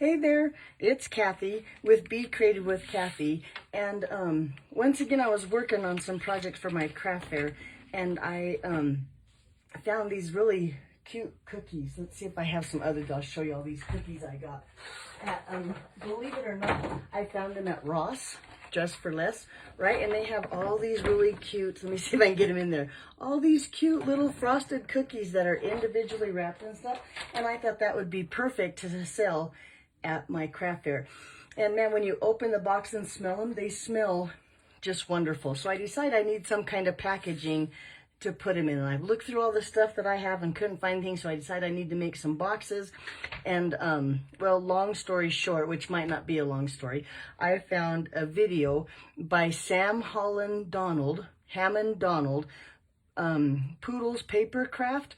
Hey there, it's Kathy with Be Creative with Kathy, and once again I was working on some projects for my craft fair, and I found these really cute cookies. Let's see if I have some others. I'll show you all these cookies I got at, believe it or not, I found them at Ross, Just for Less, right? And they have all these really cute, let me see if I can get them in there, all these cute little frosted cookies that are individually wrapped and stuff, and I thought that would be perfect to sell at my craft fair. And man, when you open the box and smell them, they smell just wonderful. So I decided I need some kind of packaging to put them in. And I've looked through all the stuff that I have and couldn't find anything, so I decided I need to make some boxes. And well, long story short, which might not be a long story, I found a video by Sam Hammond Donald, Poodle's Paper Craft,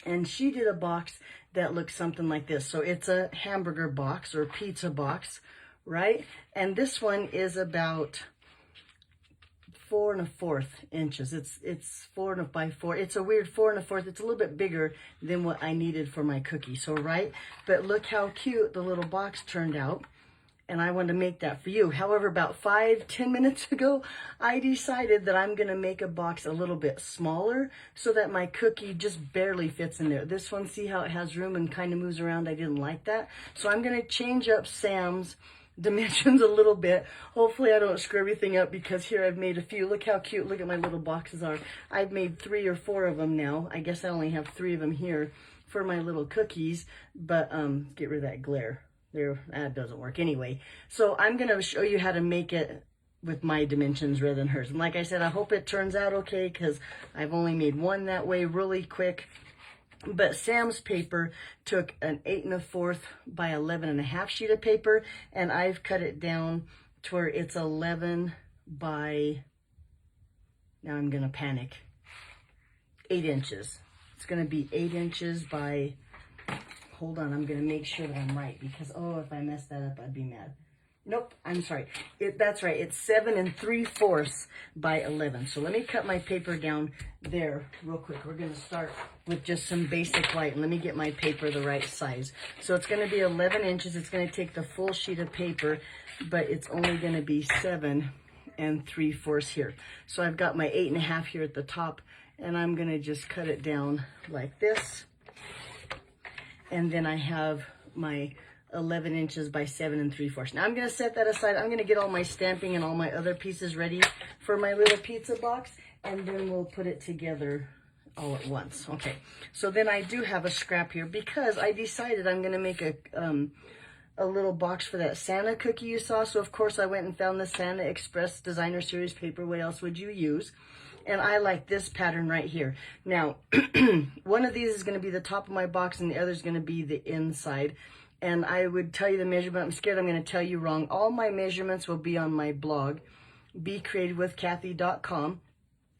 and she did a box that looks something like this. So it's a hamburger box or pizza box, right? And this one is about 4 1/4 inches. It's 4 by 4. It's a weird 4 1/4. It's a little bit bigger than what I needed for my cookie. So right, but look how cute the little box turned out. And I wanted to make that for you. However, about 5-10 minutes ago, I decided that I'm gonna make a box a little bit smaller so that my cookie just barely fits in there. This one, see how it has room and kind of moves around? I didn't like that. So I'm gonna change up Sam's dimensions a little bit. Hopefully I don't screw everything up, because here I've made a few. Look how cute, look at my little boxes are. I've made 3 or 4 of them now. I guess I only have 3 of them here for my little cookies, but get rid of that glare. There, that doesn't work anyway. So I'm going to show you how to make it with my dimensions rather than hers. And like I said, I hope it turns out okay, because I've only made one that way really quick. But Sam's paper took an 8 1/4 by 11 1/2 sheet of paper, and I've cut it down to where it's 11 by, now I'm going to panic, 8 inches. It's going to be 8 inches by, hold on, I'm going to make sure that I'm right, because, oh, if I mess that up, I'd be mad. Nope, I'm sorry. That's right. It's 7 3/4 by 11. So let me cut my paper down there real quick. We're going to start with just some basic white. And let me get my paper the right size. So it's going to be 11 inches. It's going to take the full sheet of paper, but it's only going to be 7 3/4 here. So I've got my 8 1/2 here at the top, and I'm going to just cut it down like this. And then I have my 11 inches by 7 3/4. Now I'm going to set that aside. I'm going to get all my stamping and all my other pieces ready for my little pizza box, and then we'll put it together all at once. Okay, so then I do have a scrap here, because I decided I'm going to make a little box for that Santa cookie you saw. So of course I went and found the Santa Express Designer Series paper. What else would you use? And I like this pattern right here. Now, one of these is going to be the top of my box, and the other is going to be the inside. And I would tell you the measurement. I'm scared I'm going to tell you wrong. All my measurements will be on my blog, becreativewithkathy.com.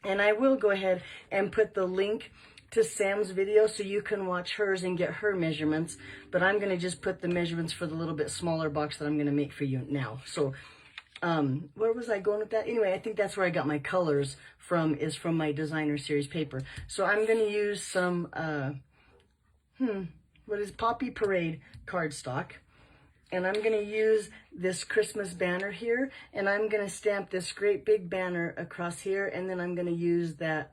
And I will go ahead and put the link to Sam's video so you can watch hers and get her measurements. But I'm going to just put the measurements for the little bit smaller box that I'm going to make for you now. So where was I going with that? Anyway, I think that's where I got my colors from, is from my Designer Series paper. So I'm going to use some, what is Poppy Parade cardstock. And I'm going to use this Christmas banner here, and I'm going to stamp this great big banner across here, and then I'm going to use that,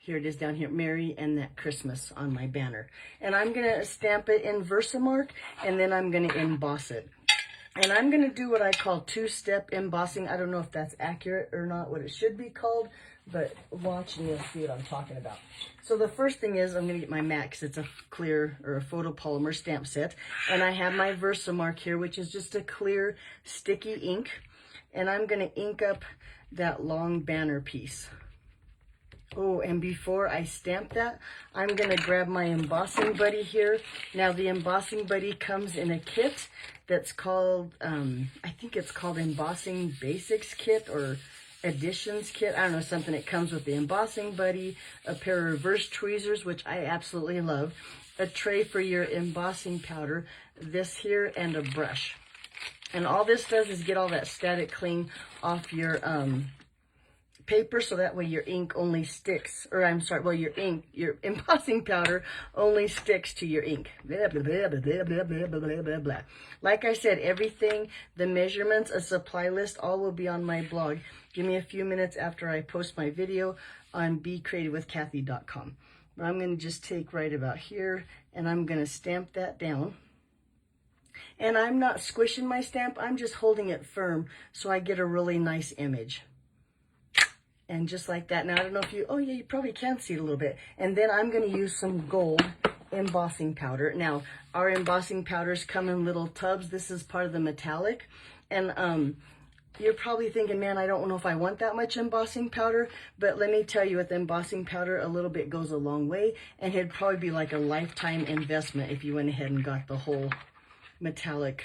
here it is down here, Merry and that Christmas on my banner. And I'm going to stamp it in Versamark, and then I'm going to emboss it. And I'm going to do what I call 2-step embossing. I don't know if that's accurate or not, what it should be called, but watch and you'll see what I'm talking about. So the first thing is I'm going to get my mat, because it's a clear or a photopolymer stamp set. And I have my Versamark here, which is just a clear sticky ink. And I'm going to ink up that long banner piece. Oh, and before I stamp that, I'm going to grab my embossing buddy here. Now, the embossing buddy comes in a kit that's called, I think it's called Embossing Basics Kit or Additions Kit. I don't know, something. It comes with the embossing buddy, a pair of reverse tweezers, which I absolutely love, a tray for your embossing powder, this here, and a brush. And all this does is get all that static cling off your paper so that way your ink only sticks, or I'm sorry, well, your embossing powder only sticks to your ink. Blah, blah, blah, blah, blah, blah, blah, blah, blah, blah. Like I said, everything, the measurements, a supply list, all will be on my blog. Give me a few minutes after I post my video on BeCreativeWithKathy.com. But I'm going to just take right about here, and I'm going to stamp that down. And I'm not squishing my stamp, I'm just holding it firm so I get a really nice image. And just like that. Now, I don't know if you, oh yeah, you probably can see it a little bit. And then I'm going to use some gold embossing powder. Now, our embossing powders come in little tubs. This is part of the metallic. And you're probably thinking, man, I don't know if I want that much embossing powder. But let me tell you, with embossing powder, a little bit goes a long way. And it'd probably be like a lifetime investment if you went ahead and got the whole metallic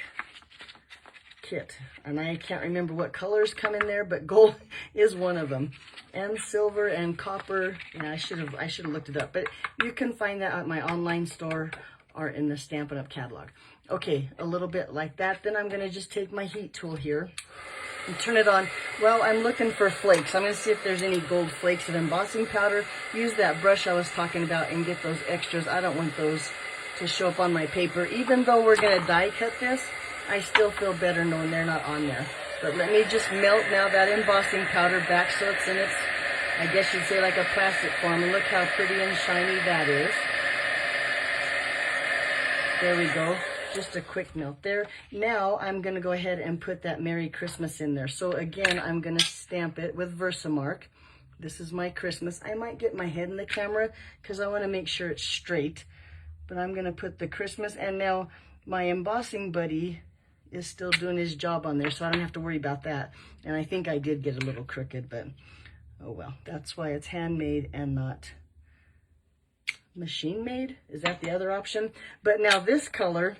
kit. And I can't remember what colors come in there, but gold is one of them, and silver and copper. Yeah, I should have looked it up, but you can find that at my online store or in the Stampin' Up! Catalog. Okay, a little bit like that. Then I'm going to just take my heat tool here and turn it on. Well, I'm looking for flakes. I'm going to see if there's any gold flakes of embossing powder. Use that brush I was talking about and get those extras. I don't want those to show up on my paper. Even though we're going to die cut this, I still feel better knowing they're not on there. But let me just melt now that embossing powder back so it's in its, I guess you'd say, like a plastic form. And look how pretty and shiny that is. There we go. Just a quick melt there. Now I'm going to go ahead and put that Merry Christmas in there. So again, I'm going to stamp it with Versamark. This is my Christmas. I might get my head in the camera because I want to make sure it's straight. But I'm going to put the Christmas, and now my embossing buddy is still doing his job on there, so I don't have to worry about that. And I think I did get a little crooked, but oh well. That's why it's handmade and not machine made. Is that the other option? But now this color,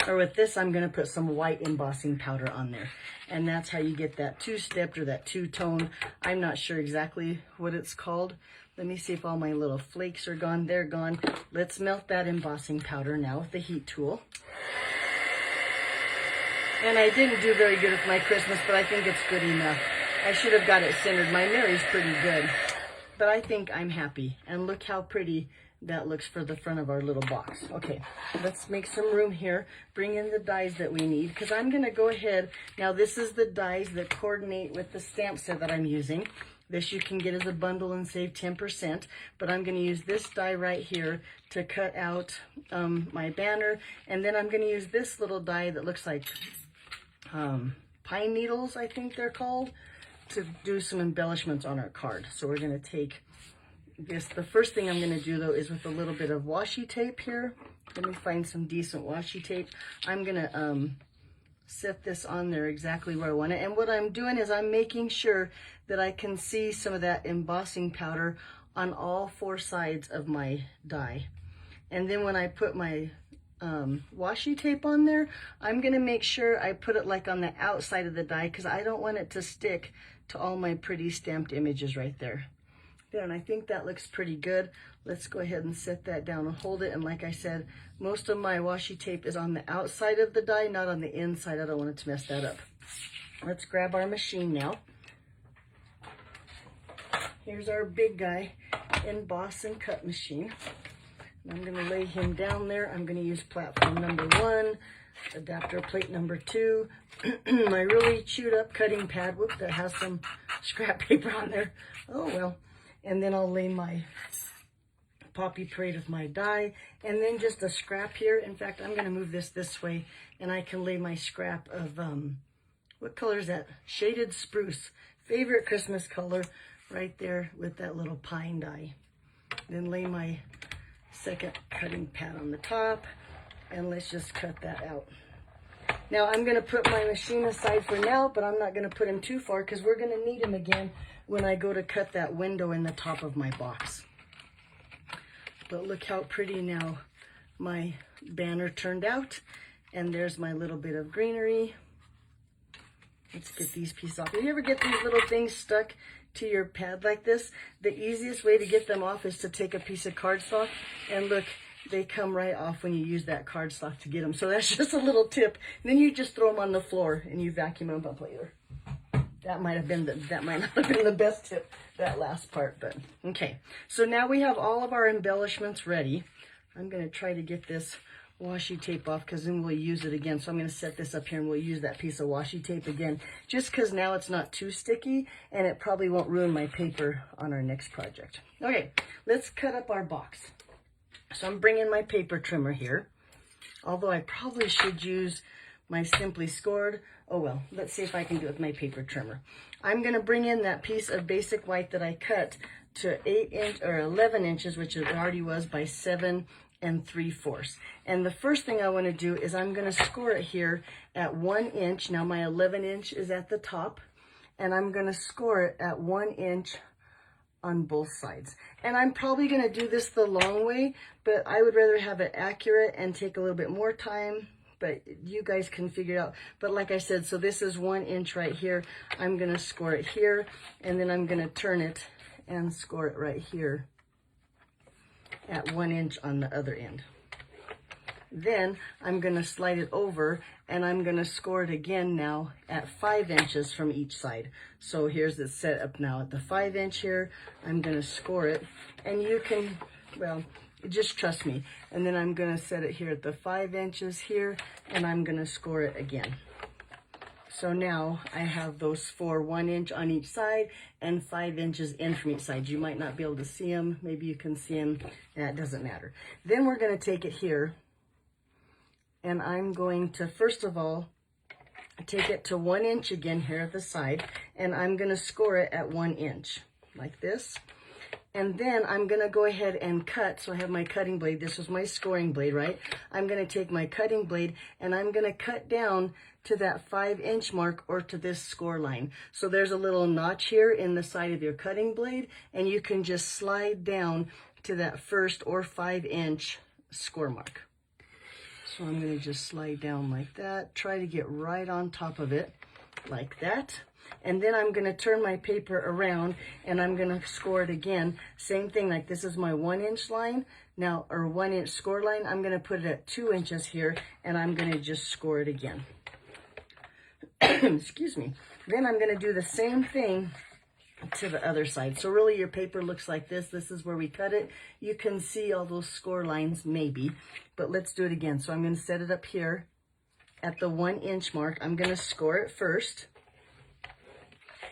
or with this, I'm going to put some white embossing powder on there. And that's how you get that two-stepped or that two-tone. I'm not sure exactly what it's called. Let me see if all my little flakes are gone. They're gone. Let's melt that embossing powder now with the heat tool. And I didn't do very good with my Christmas, but I think it's good enough. I should have got it centered. My Mary's pretty good, but I think I'm happy. And look how pretty that looks for the front of our little box. Okay, let's make some room here. Bring in the dies that we need, because I'm going to go ahead. Now, this is the dies that coordinate with the stamp set that I'm using. This you can get as a bundle and save 10%, but I'm going to use this die right here to cut out my banner, and then I'm going to use this little die that looks like pine needles, I think they're called, to do some embellishments on our card. So we're going to take this. The first thing I'm going to do, though, is with a little bit of washi tape here. Let me find some decent washi tape. I'm going to set this on there exactly where I want it. And what I'm doing is I'm making sure that I can see some of that embossing powder on all four sides of my die. And then when I put my washi tape on there, I'm going to make sure I put it like on the outside of the die, because I don't want it to stick to all my pretty stamped images right there. There, and I think that looks pretty good. Let's go ahead and set that down and hold it. And like I said, most of my washi tape is on the outside of the die, not on the inside. I don't want it to mess that up. Let's grab our machine now. Here's our big guy, emboss and cut machine. I'm going to lay him down there. I'm going to use platform number 1, adapter plate number 2, my really chewed up cutting pad, whoop, that has some scrap paper on there. Oh well. And then I'll lay my poppy parade of my die, and then just a scrap here. In fact, I'm going to move this way, and I can lay my scrap of, what color is that? Shaded spruce. Favorite Christmas color right there with that little pine die. Then lay my second cutting pad on the top, and let's just cut that out. Now I'm going to put my machine aside for now, but I'm not going to put him too far because we're going to need him again when I go to cut that window in the top of my box. But look how pretty now my banner turned out, and there's my little bit of greenery. Let's get these pieces off. If you ever get these little things stuck to your pad like this, the easiest way to get them off is to take a piece of cardstock, and look, they come right off when you use that cardstock to get them. So that's just a little tip. And then you just throw them on the floor and you vacuum them up later. That might not have been the best tip, that last part, but okay. So now we have all of our embellishments ready. I'm going to try to get this washi tape off because then we'll use it again. So I'm going to set this up here and we'll use that piece of washi tape again, just because now it's not too sticky and it probably won't ruin my paper on our next project. Okay, let's cut up our box. So I'm bringing my paper trimmer here, although I probably should use my Simply Scored. Oh well, let's see if I can do it with my paper trimmer. I'm going to bring in that piece of basic white that I cut to 11 inches, which it already was, by 7 3/4. And the first thing I want to do is I'm going to score it here at 1 inch. Now my 11 inch is at the top, and I'm going to score it at 1 inch on both sides. And I'm probably going to do this the long way, but I would rather have it accurate and take a little bit more time, but you guys can figure it out. But like I said, so this is 1 inch right here. I'm going to score it here, and then I'm going to turn it and score it right here at 1 inch on the other end. Then I'm going to slide it over and I'm going to score it again now at 5 inches from each side. So here's it set up now at the 5 inch here. I'm going to score it, and you can, well, just trust me. And then I'm going to set it here at the 5 inches here, and I'm going to score it again. So now I have those 1 inch on each side and 5 inches in from each side. You might not be able to see them. Maybe you can see them. That doesn't matter. Then we're going to take it here, and I'm going to, first of all, take it to 1 inch again here at the side, and I'm going to score it at 1 inch like this. And then I'm going to go ahead and cut. So I have my cutting blade. This is my scoring blade, right? I'm going to take my cutting blade and I'm going to cut down to that 5 inch mark, or to this score line. So there's a little notch here in the side of your cutting blade, and you can just slide down to that 1st or 5 inch score mark. So I'm going to just slide down like that. Try to get right on top of it like that. And then I'm going to turn my paper around and I'm going to score it again. Same thing, like this is my 1 inch line now, or 1 inch score line. I'm going to put it at 2 inches here, and I'm going to just score it again. Excuse me. Then I'm going to do the same thing to the other side. So really your paper looks like this. This is where we cut it. You can see all those score lines maybe, but let's do it again. So I'm going to set it up here at the 1 inch mark. I'm going to score it first.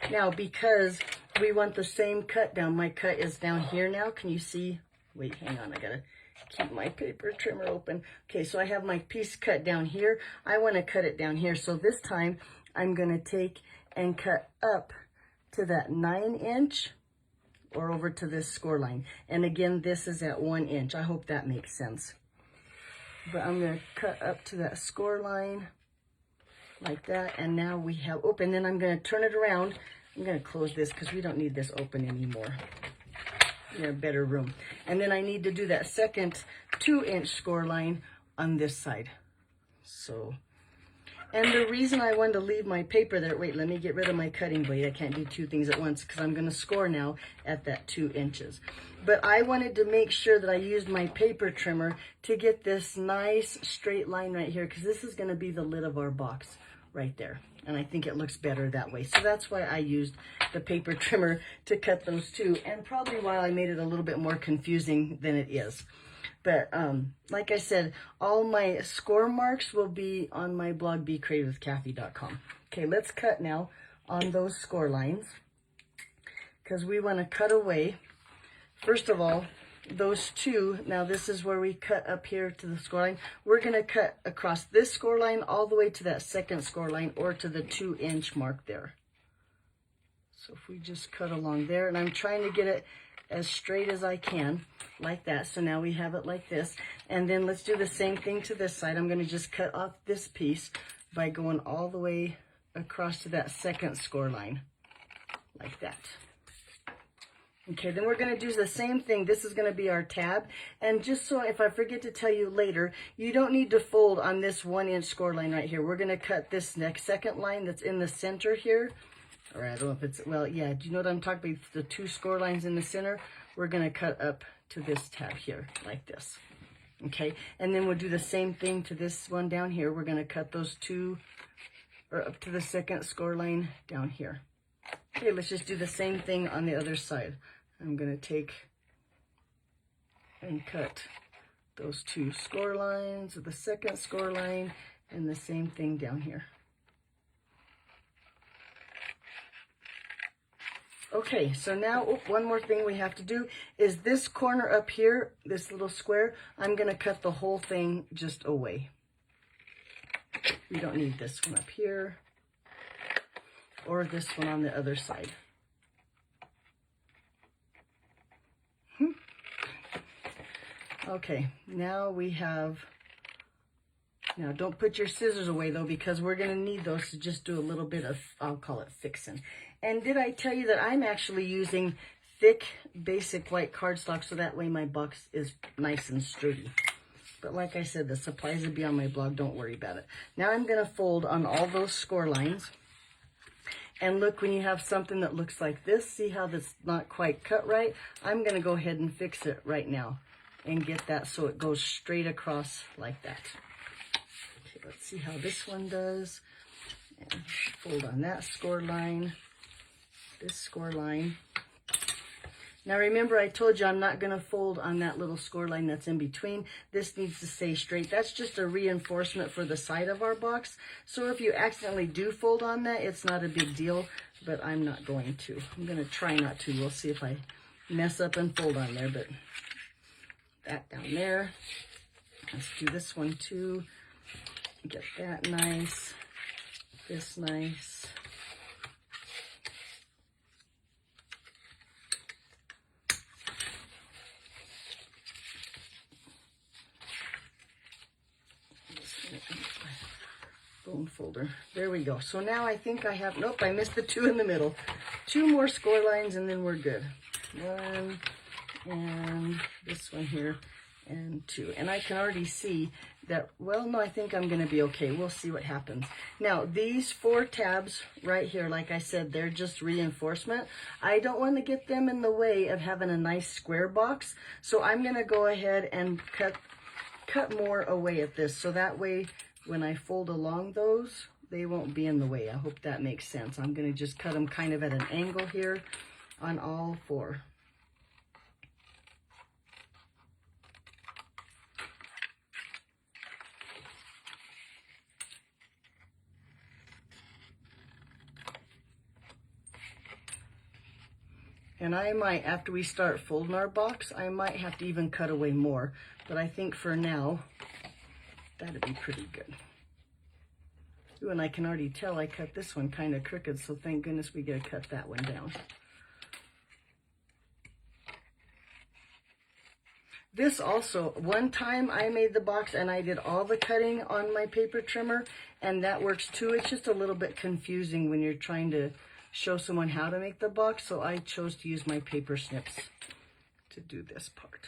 Now, because we want the same cut down, my cut is down here now. Can you see? Wait, hang on. I got to keep my paper trimmer open. Okay, so I have my piece cut down here. I want to cut it down here. So this time I'm going to take and cut up to that 9 inch or over to this score line. And again, this is at 1 inch. I hope that makes sense. But I'm going to cut up to that score line like that, and now we have open. Then I'm going to turn it around. I'm going to close this because we don't need this open anymore. In a better room. And then I need to do that second 2 inch score line on this side. So, and the reason I wanted to leave my paper there, wait, let me get rid of my cutting blade. I can't do two things at once because I'm going to score now at that 2 inches. But I wanted to make sure that I used my paper trimmer to get this nice straight line right here, because this is going to be the lid of our box right there. And I think it looks better that way. So that's why I used the paper trimmer to cut those two, and probably why I made it a little bit more confusing than it is. But like I said, all my score marks will be on my blog, BeCreativeWithKathy.com. Okay, let's cut now on those score lines, because we want to cut away. First of all, those two, now this is where we cut up here to the score line. We're going to cut across this score line all the way to that second score line, or to the 2 inch mark there. So if we just cut along there, and I'm trying to get it as straight as I can, like that. So now we have it like this. And then let's do the same thing to this side. I'm going to just cut off this piece by going all the way across to that second score line, like that. Okay, then we're going to do the same thing. This is going to be our tab. And just so if I forget to tell you later, you don't need to fold on this 1 inch score line right here. We're going to cut this next second line that's in the center here. Or I don't know if it's, well, yeah, do you know what I'm talking about? The 2 score lines in the center. We're going to cut up to this tab here, like this. Okay, and then we'll do the same thing to this one down here. We're going to cut those 2, or up to the second score line down here. Okay, let's just do the same thing on the other side. I'm going to take and cut those two score lines, the second score line, and the same thing down here. Okay, so now one more thing we have to do is this corner up here, this little square, I'm going to cut the whole thing just away. We don't need this one up here or this one on the other side. Okay, now we have, now don't put your scissors away though, because we're going to need those to just do a little bit of, I'll call it fixing. And did I tell you that I'm actually using thick, basic white cardstock so that way my box is nice and sturdy. But like I said, the supplies will be on my blog, don't worry about it. Now I'm going to fold on all those score lines. And look, when you have something that looks like this, see how that's not quite cut right? I'm going to go ahead and fix it right now and get that so it goes straight across like that. Okay, let's see how this one does. And fold on that score line. This score line. Now remember, I told you I'm not going to fold on that little score line that's in between. This needs to stay straight. That's just a reinforcement for the side of our box. So if you accidentally do fold on that, it's not a big deal, but I'm not going to. I'm going to try not to. We'll see if I mess up and fold on there, but that down there. Let's do this one too. Get that nice. This nice. Bone folder. There we go. So now I think I have, nope, I missed the two in the middle. Two more score lines and then we're good. One, and this one here, and two. And I can already see that, well, no, I think I'm going to be okay. We'll see what happens. Now, these 4 tabs right here, like I said, they're just reinforcement. I don't want to get them in the way of having a nice square box. So I'm going to go ahead and cut more away at this. So that way, when I fold along those, they won't be in the way. I hope that makes sense. I'm going to just cut them kind of at an angle here on all 4. And I might, after we start folding our box, I might have to even cut away more. But I think for now, that'd be pretty good. Ooh, and I can already tell I cut this one kind of crooked, so thank goodness we gotta cut that one down. This also, one time I made the box and I did all the cutting on my paper trimmer, and that works too. It's just a little bit confusing when you're trying to show someone how to make the box, so I chose to use my paper snips to do this part.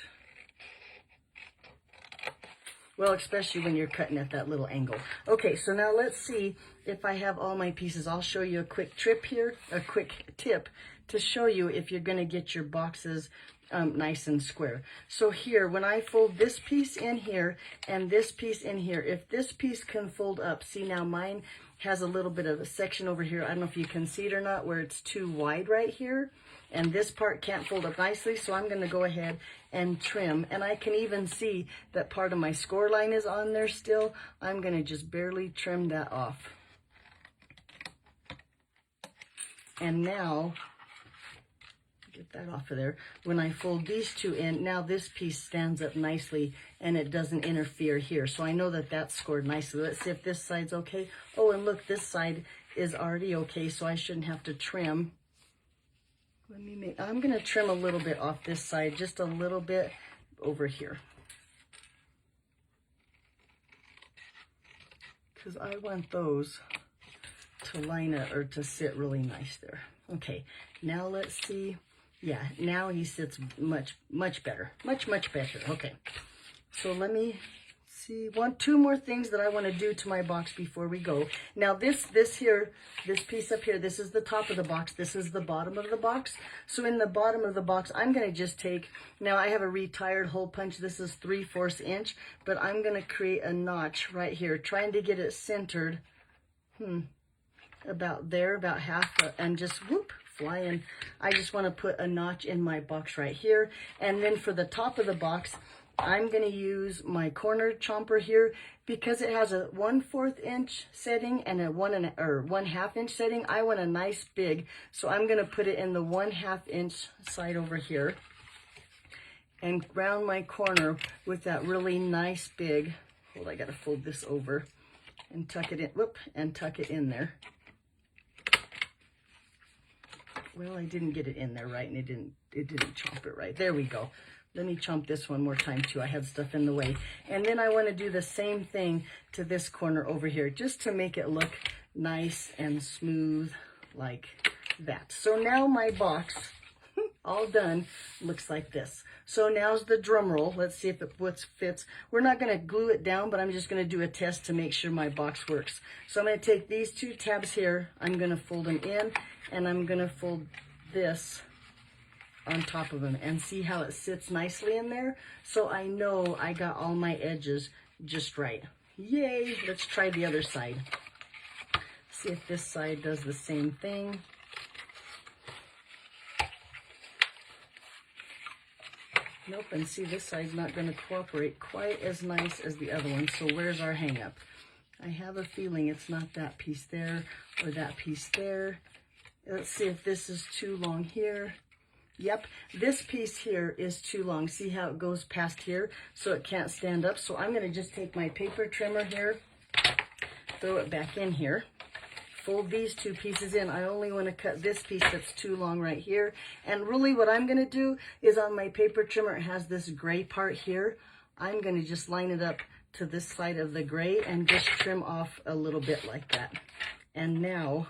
Well, especially when you're cutting at that little angle. Okay, so now let's see if I have all my pieces. I'll show you a quick tip here, a quick tip to show you if you're going to get your boxes nice and square. So here, when I fold this piece in here and this piece in here, if this piece can fold up, see now mine has a little bit of a section over here. I don't know if you can see it or not, where it's too wide right here. And this part can't fold up nicely, so I'm going to go ahead and trim. And I can even see that part of my score line is on there still. I'm going to just barely trim that off. And now, get that off of there. When I fold these two in, now this piece stands up nicely and it doesn't interfere here. So I know that that's scored nicely. Let's see if this side's okay. Oh, and look, this side is already okay, so I shouldn't have to trim. I'm going to trim a little bit off this side, just a little bit over here. Because I want those to line up or to sit really nice there. Okay, now let's see. Yeah, now he sits much better. Much better. Okay, so let me see. Two more things that I want to do to my box before we go. Now this piece up here, this is the top of the box. This is the bottom of the box. So in the bottom of the box, I'm going to just take, now I have a retired hole punch. This is 3/4 inch, but I'm going to create a notch right here, trying to get it centered. About there, about half, and just whoop, flying. I just want to put a notch in my box right here. And then for the top of the box, I'm going to use my corner chomper here because it has a 1/4 inch setting and a 1/2 inch setting. I want a nice big, so I'm going to put it in the 1/2 inch side over here and round my corner with that really nice big. Hold, I got to fold this over and tuck it in. Whoop, and tuck it in there. Well, I didn't get it in there right, and it didn't chomp it right. There we go. Let me chomp this one more time too. I had stuff in the way. And then I want to do the same thing to this corner over here, just to make it look nice and smooth like that. So now my box, all done, looks like this. So now's the drum roll. Let's see if it fits. We're not going to glue it down, but I'm just going to do a test to make sure my box works. So I'm going to take these 2 tabs here. I'm going to fold them in, and I'm going to fold this on top of them and see how it sits nicely in there. So I know I got all my edges just right. Yay! Let's try the other side. See if this side does the same thing. Nope, and see, this side's not going to cooperate quite as nice as the other one. So where's our hang up? I have a feeling it's not that piece there or that piece there. Let's see if this is too long here. Yep, this piece here is too long. See how it goes past here, so it can't stand up. So I'm going to just take my paper trimmer here, throw it back in here, fold these 2 pieces in. I only want to cut this piece that's too long right here. And really what I'm going to do is on my paper trimmer, it has this gray part here. I'm going to just line it up to this side of the gray and just trim off a little bit like that. And now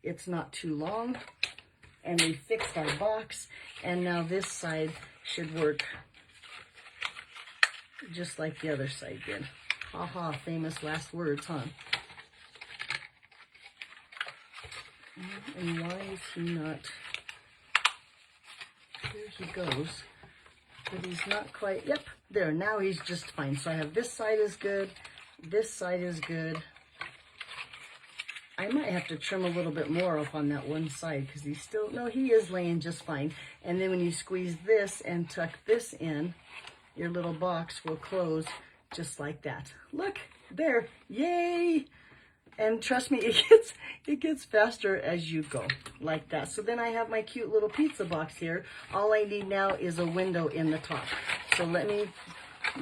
it's not too long. And we fixed our box, and now this side should work just like the other side did. Haha, famous last words, huh? And why is he not? Here he goes. But he's not quite, yep, there, now he's just fine. So I have this side is good, this side is good. I might have to trim a little bit more off on that one side because he's still, no, he is laying just fine. And then when you squeeze this and tuck this in, your little box will close just like that. Look, there, yay! And trust me, it gets faster as you go, like that. So then I have my cute little pizza box here. All I need now is a window in the top. So let me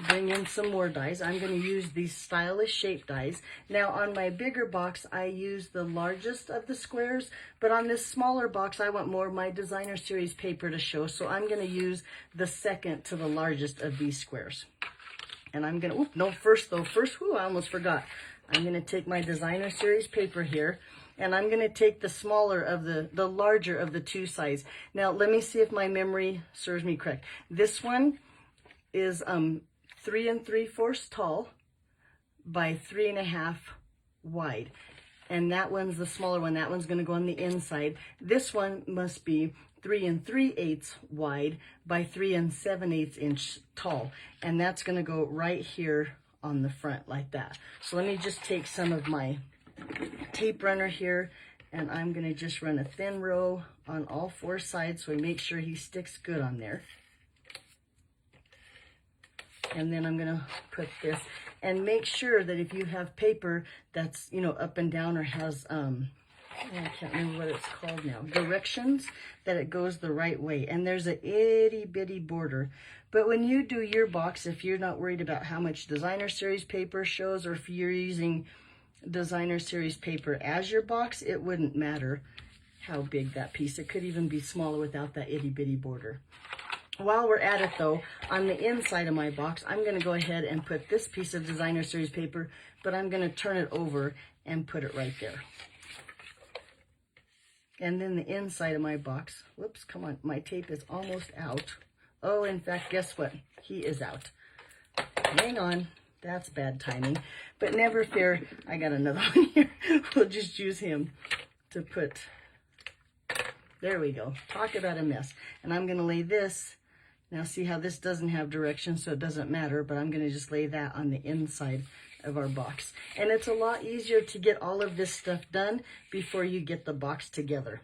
bring in some more dies. I'm going to use these stylish shape dies. Now on my bigger box, I use the largest of the squares, but on this smaller box, I want more of my designer series paper to show. So I'm going to use the second to the largest of these squares. And I'm going to, first, I almost forgot. I'm going to take my designer series paper here, and I'm going to take the smaller of the larger of the 2 sides. Now let me see if my memory serves me correct. This one is 3 3/4 tall by 3 1/2 wide. And that one's the smaller one. That one's going to go on the inside. This one must be 3 3/8 wide by 3 7/8 inch tall. And that's going to go right here on the front like that. So let me just take some of my tape runner here, and I'm going to just run a thin row on all 4 sides so we make sure he sticks good on there. And then I'm going to put this, and make sure that if you have paper that's, you know, up and down or has, I can't remember what it's called now, directions, that it goes the right way. And there's a itty bitty border. But when you do your box, if you're not worried about how much designer series paper shows, or if you're using designer series paper as your box, it wouldn't matter how big that piece. It could even be smaller without that itty bitty border. While we're at it though, on the inside of my box, I'm going to go ahead and put this piece of designer series paper, but I'm going to turn it over and put it right there. And then the inside of my box, whoops, come on, my tape is almost out. Oh, in fact, guess what? He is out. Hang on, that's bad timing. But never fear, I got another one here. We'll just use him to put, there we go. Talk about a mess. And I'm going to lay this. Now see how this doesn't have direction, so it doesn't matter, but I'm going to just lay that on the inside of our box. And it's a lot easier to get all of this stuff done before you get the box together.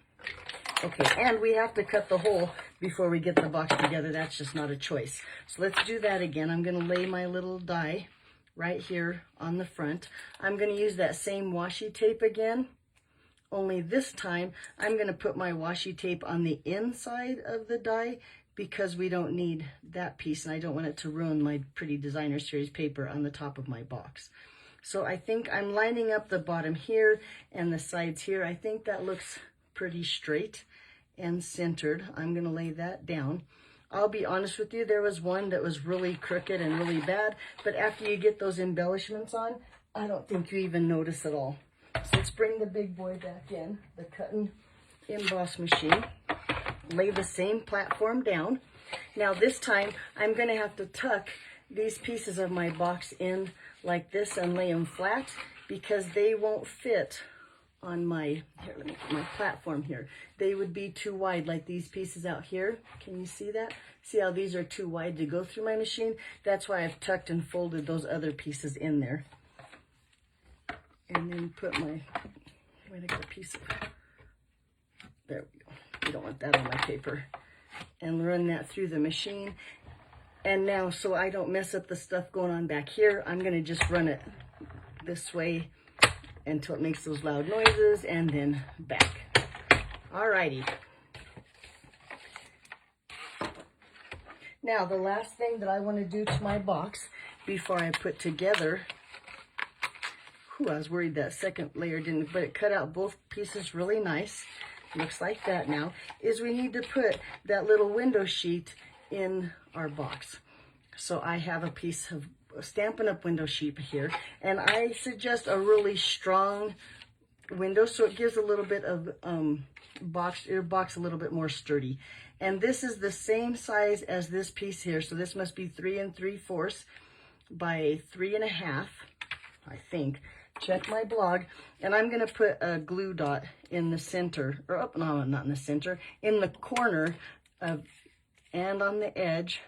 Okay, and we have to cut the hole before we get the box together. That's just not a choice. So let's do that again. I'm going to lay my little die right here on the front. I'm going to use that same washi tape again, only this time I'm going to put my washi tape on the inside of the die because we don't need that piece, and I don't want it to ruin my pretty designer series paper on the top of my box. So I think I'm lining up the bottom here and the sides here. I think that looks pretty straight and centered. I'm going to lay that down. I'll be honest with you, there was one that was really crooked and really bad, but after you get those embellishments on, I don't think you even notice at all. So let's bring the big boy back in, the cut and emboss machine. Lay the same platform down. Now this time, I'm going to have to tuck these pieces of my box in like this and lay them flat because they won't fit on my, here, let me put my platform here. They would be too wide, like these pieces out here. Can you see that? See how these are too wide to go through my machine? That's why I've tucked and folded those other pieces in there. And then put my, where did I get a piece of, there we go. You don't want that on my paper. And run that through the machine. And now, so I don't mess up the stuff going on back here, I'm gonna just run it this way until it makes those loud noises, and then back. Alrighty. Now, the last thing that I want to do to my box before I put together, I was worried that second layer didn't, but it cut out both pieces really nice. Looks like that now, is we need to put that little window sheet in our box. So I have a piece of Stampin' Up! Window sheet here, and I suggest a really strong window so it gives a little bit of your box a little bit more sturdy. And this is the same size as this piece here, so this must be 3 3/4 by 3 1/2, I think. Check my blog, and I'm going to put a glue dot in the center, or oh, no, not in the center, in the corner of, and on the edge,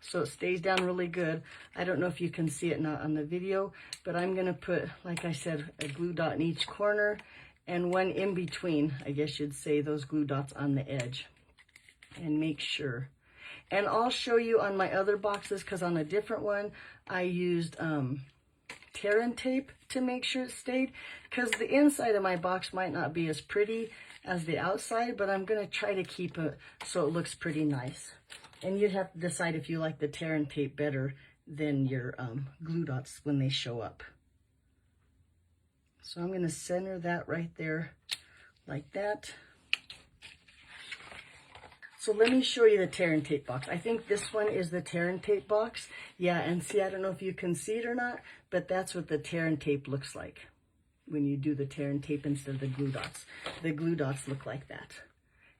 so it stays down really good. I don't know if you can see it not on the video, but I'm going to put, like I said, a glue dot in each corner and one in between, I guess you'd say, those glue dots on the edge. And make sure. And I'll show you on my other boxes, because on a different one, I used tear and tape to make sure it stayed, because the inside of my box might not be as pretty as the outside, but I'm going to try to keep it so it looks pretty nice. And you'd have to decide if you like the tear and tape better than your glue dots when they show up. So I'm going to center that right there like that. So let me show you the tear and tape box. I think this one is the tear and tape box. Yeah, and see, I don't know if you can see it or not, but that's what the tear and tape looks like when you do the tear and tape instead of the glue dots. The glue dots look like that.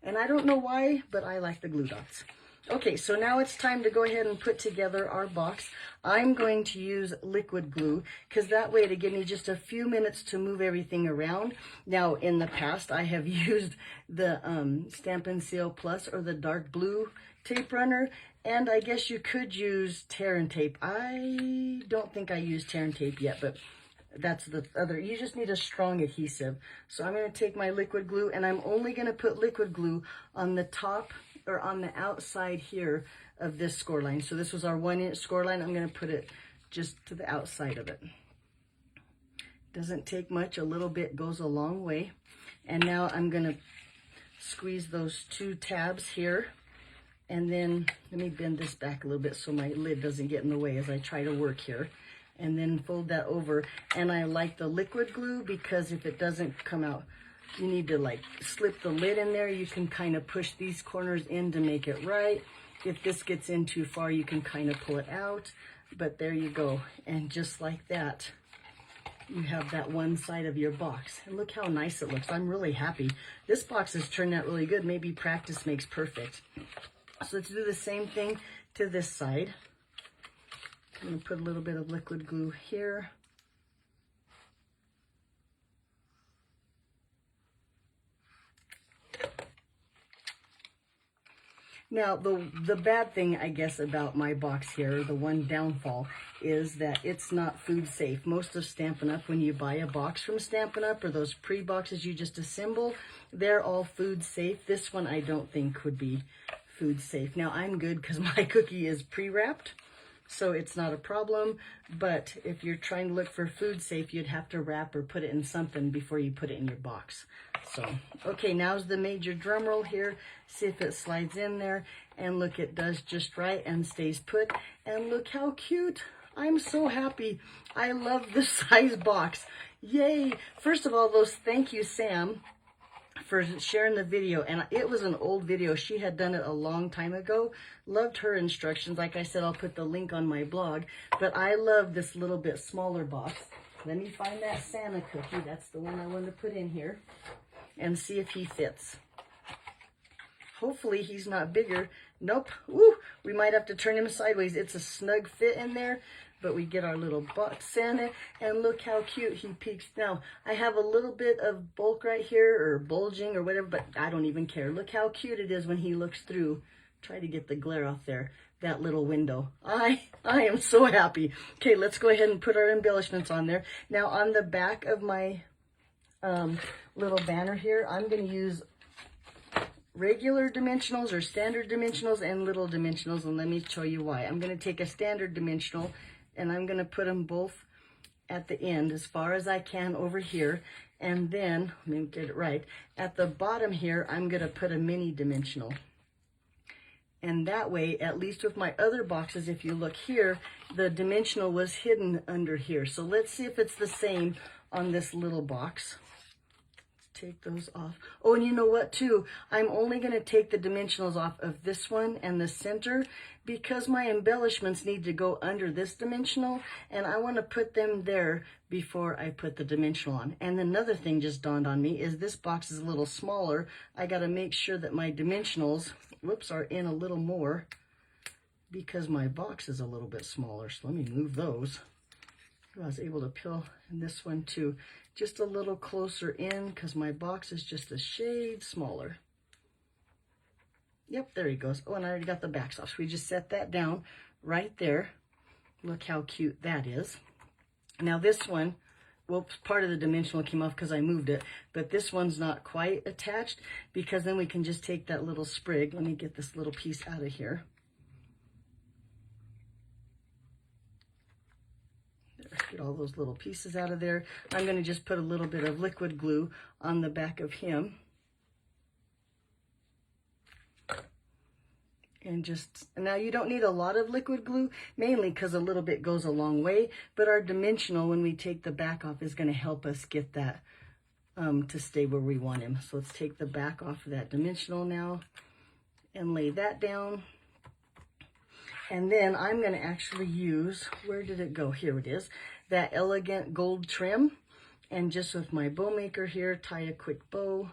And I don't know why, but I like the glue dots. Okay, so now it's time to go ahead and put together our box. I'm going to use liquid glue because that way it'll give me just a few minutes to move everything around. Now, in the past, I have used the Stampin' Seal Plus or the dark blue tape runner, and I guess you could use tear and tape. I don't think I used tear and tape yet, but that's the other. You just need a strong adhesive. So I'm going to take my liquid glue, and I'm only going to put liquid glue on the top or on the outside here of this score line. So this was our 1-inch score line. I'm going to put it just to the outside of it. Doesn't take much. A little bit goes a long way. And now I'm going to squeeze those 2 tabs here. And then let me bend this back a little bit so my lid doesn't get in the way as I try to work here. And then fold that over. And I like the liquid glue because if it doesn't come out, you need to like slip the lid in there. You can kind of push these corners in to make it right. If this gets in too far, you can kind of pull it out. But there you go. And just like that, you have that one side of your box. And look how nice it looks. I'm really happy. This box has turned out really good. Maybe practice makes perfect. So let's do the same thing to this side. I'm going to put a little bit of liquid glue here. Now, the bad thing, I guess, about my box here, the one downfall, is that it's not food safe. Most of Stampin' Up, when you buy a box from Stampin' Up, or those pre-boxes you just assemble, they're all food safe. This one I don't think would be food safe. Now, I'm good because my cookie is pre-wrapped, so it's not a problem. But if you're trying to look for food safe, you'd have to wrap or put it in something before you put it in your box. So, okay, now's the major drum roll here. See if it slides in there. And look, it does just right and stays put. And look how cute. I'm so happy. I love this size box. Yay. First of all, those thank you, Sam, for sharing the video. And it was an old video. She had done it a long time ago. Loved her instructions. Like I said, I'll put the link on my blog. But I love this little bit smaller box. Let me find that Santa cookie. That's the one I wanted to put in here. And see if he fits. Hopefully he's not bigger. Nope. Woo! We might have to turn him sideways. It's a snug fit in there. But we get our little box Santa. And look how cute he peeks. Now, I have a little bit of bulk right here, or bulging or whatever, but I don't even care. Look how cute it is when he looks through. Try to get the glare off there. That little window. I am so happy. Okay, let's go ahead and put our embellishments on there. Now, on the back of my little banner here, I'm going to use regular dimensionals or standard dimensionals and little dimensionals, and let me show you why. I'm going to take a standard dimensional and I'm going to put them both at the end as far as I can over here, and then, let me get it right, at the bottom here I'm going to put a mini dimensional. And that way, at least with my other boxes, if you look here, the dimensional was hidden under here. So let's see if it's the same on this little box. Take those off. Oh, and you know what too? I'm only going to take the dimensionals off of this one and the center because my embellishments need to go under this dimensional, and I want to put them there before I put the dimensional on. And another thing just dawned on me is this box is a little smaller. I got to make sure that my dimensionals, whoops, are in a little more because my box is a little bit smaller. So let me move those. I was able to peel in this one too. Just a little closer in because my box is just a shade smaller. Yep, there he goes. Oh, and I already got the backs off. So we just set that down right there. Look how cute that is. Now this one, well, part of the dimensional came off because I moved it, but this one's not quite attached because then we can just take that little sprig. Let me get this little piece out of here. Get all those little pieces out of there. I'm going to just put a little bit of liquid glue on the back of him. And just, now you don't need a lot of liquid glue, mainly because a little bit goes a long way, but our dimensional, when we take the back off, is going to help us get that to stay where we want him. So let's take the back off of that dimensional now and lay that down. And then I'm going to actually use, where did it go? Here it is, that elegant gold trim. And just with my bow maker here, tie a quick bow.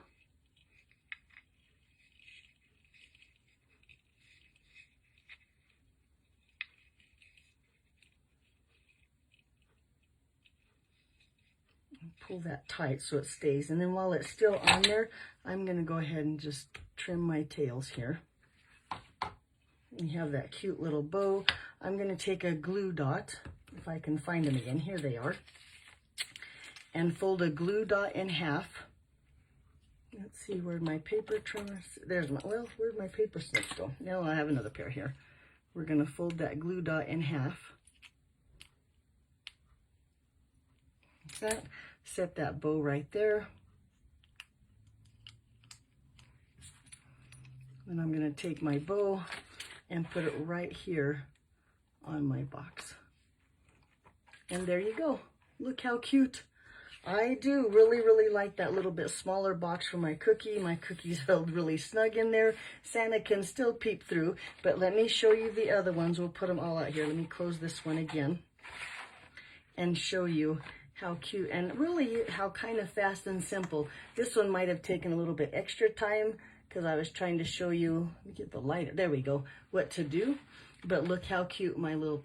And pull that tight so it stays. And then while it's still on there, I'm going to go ahead and just trim my tails here. You have that cute little bow. I'm going to take a glue dot, if I can find them again. Here they are. And fold a glue dot in half. Let's see where my paper trimmer, there's my, well, where'd my paper snips go? No, I have another pair here. We're going to fold that glue dot in half. Like that. Set that bow right there. And I'm going to take my bow and put it right here on my box. And there you go. Look how cute. I do really, really like that little bit smaller box for my cookie. My cookie's held really snug in there. Santa can still peep through, but let me show you the other ones. We'll put them all out here. Let me close this one again and show you how cute and really how kind of fast and simple. This one might have taken a little bit extra time because I was trying to show you, let me get the lighter, there we go, what to do. But look how cute my little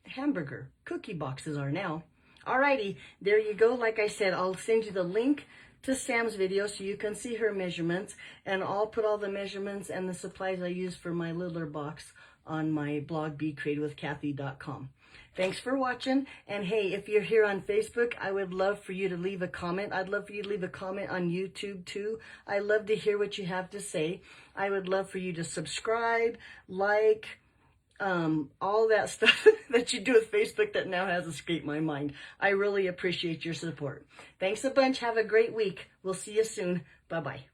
hamburger cookie boxes are now. Alrighty, there you go. Like I said, I'll send you the link to Sam's video so you can see her measurements, and I'll put all the measurements and the supplies I use for my littler box on my blog, BeCreativeWithKathy.com. Thanks for watching, and hey, if you're here on Facebook, I would love for you to leave a comment. I'd love for you to leave a comment on YouTube too. I love to hear what you have to say. I would love for you to subscribe, like, all that stuff that you do with Facebook that now has escaped my mind. I really appreciate your support. Thanks a bunch. Have a great week. We'll see you soon. Bye-bye.